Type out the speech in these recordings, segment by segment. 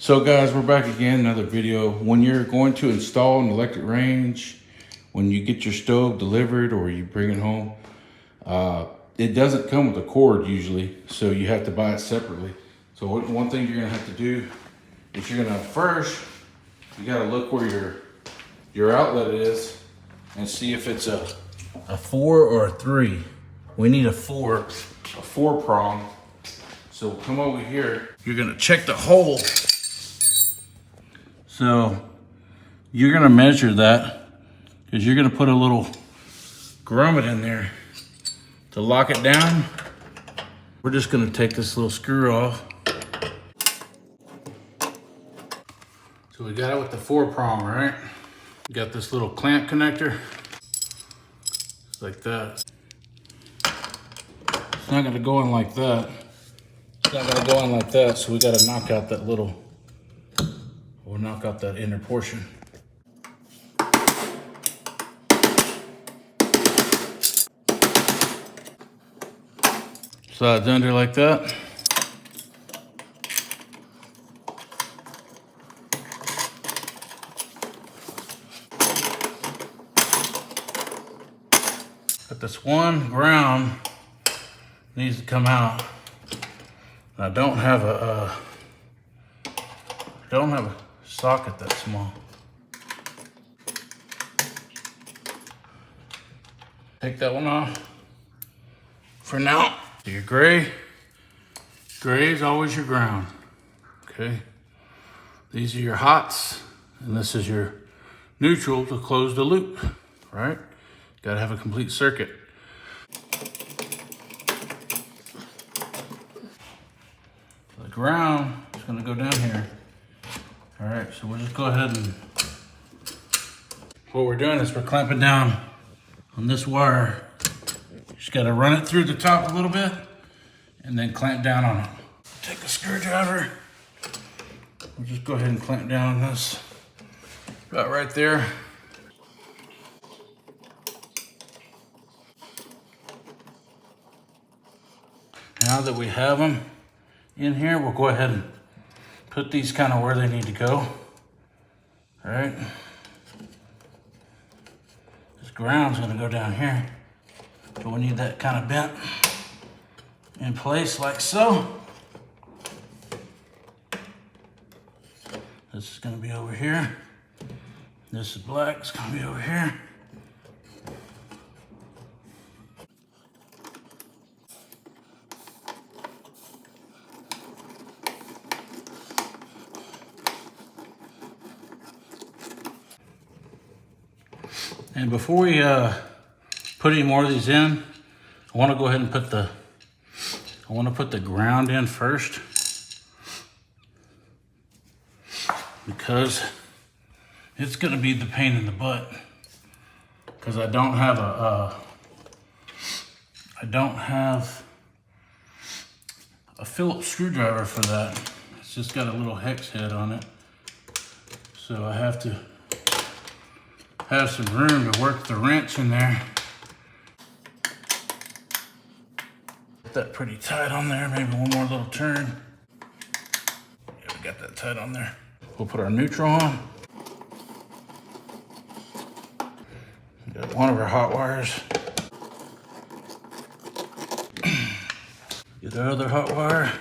So guys, we're back again, another video. When you're going to install an electric range, when you get your stove delivered or you bring it home, it doesn't come with a cord usually, so you have to buy it separately. So one thing you're gonna have to do is you're gonna first, you gotta look where your outlet is and see if it's a 4 or a 3. We need a 4 prong. So come over here, you're gonna check the hole. So you're gonna measure that because you're gonna put a little grommet in there to lock it down. We're just gonna take this little screw off. So we got it with the 4 prong, right? We got this little clamp connector, just like that. It's not gonna go in like that. It's not gonna go in like that, so we gotta knock out that little, we'll knock out that inner portion. Slides under like that. But this one ground needs to come out. I don't have a socket that small. Take that one off for now. Your gray is always your ground, okay? These are your hots, and this is your neutral to close the loop, right? Gotta have a complete circuit. The ground is gonna go down here. All right, so we'll just go ahead and, what we're doing is we're clamping down on this wire. Just gotta run it through the top a little bit and then clamp down on it. Take a screwdriver. We'll just go ahead and clamp down on this. About right there. Now that we have them in here, we'll go ahead and put these kind of where they need to go. All right. This ground's gonna go down here. So we need that kind of bent in place like so. This is gonna be over here. This is black, it's gonna be over here. And before we put any more of these in, I want to go ahead and put the ground in first, because it's going to be the pain in the butt, because I don't have a Phillips screwdriver for that. It's just got a little hex head on it, so I have to have some room to work the wrench in there. Get that pretty tight on there, maybe one more little turn. Yeah, we got that tight on there. We'll put our neutral on. We got one of our hot wires. Get our other hot wire.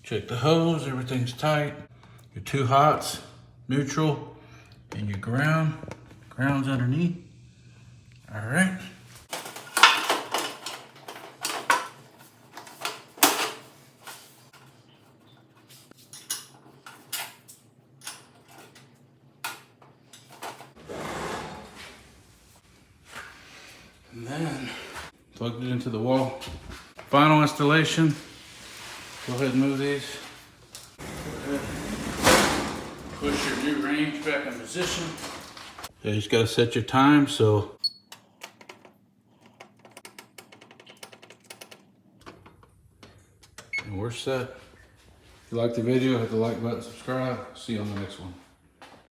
Check the hose, everything's tight. Your 2 hots, neutral, and your ground. Ground's underneath. All right. And then plugged it into the wall. Final installation. Go ahead and move these. Go ahead. Push your new range back in position. You just gotta set your time, so. And we're set. If you like the video, hit the like button, subscribe. See you on the next one.